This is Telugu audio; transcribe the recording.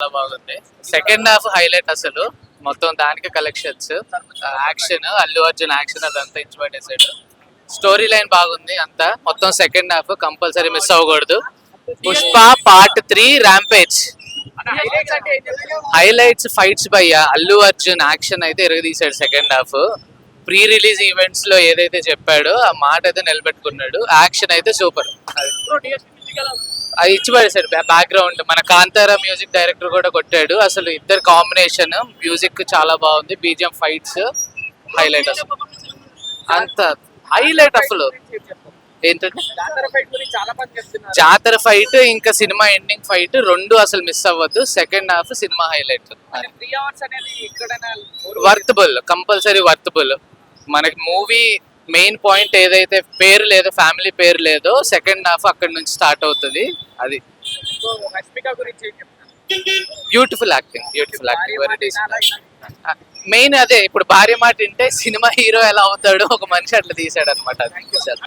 చాలా బాగుంది. సెకండ్ హాఫ్ హైలైట్ అసలు. మొత్తం దానికి collections, action, Allu Arjun action అదంతా ఇచ్చి పట్టేసాడు. స్టోరీ లైన్ బాగుంది అంతా. మొత్తం సెకండ్ హాఫ్ కంపల్సరీ మిస్ అవ్వకూడదు. Pushpa part 3 rampage. Highlights fights భయ్య. అల్లు అర్జున్ యాక్షన్ అయితే ఎరగదీశాడు second half. Pre release events లో ఏదైతే చెప్పాడో ఆ మాట అయితే నిలబెట్టుకున్నాడు. యాక్షన్ అయితే సూపర్. అది ఇచ్చి పడేసాడు. బ్యాక్గ్రౌండ్ మన కాంతారా మ్యూజిక్ డైరెక్టర్ కూడా కొట్టాడు. అసలు ఇద్దరు కాంబినేషన్ మ్యూజిక్ చాలా బాగుంది. BGM fights highlight. అసలు అంత హైలైట్ అసలు. ఏంటంటే జాతర ఫైట్ ఇంకా సినిమా ఎండింగ్ ఫైట్ రెండు అసలు మిస్ అవ్వద్దు. Second half cinema highlight. Worthable, compulsory worthable. మనకి మూవీ మెయిన్ పాయింట్ ఏదైతే పేరు లేదో, ఫ్యామిలీ పేరు లేదో, సెకండ్ హాఫ్ అక్కడ నుంచి స్టార్ట్ అవుతుంది. అది beautiful acting, beautiful acting, very decent. Main అదే, ఇప్పుడు భార్య మాట వింటే సినిమా హీరో ఎలా అవుతాడో ఒక మనిషి అట్లా తీసాడు అనమాట.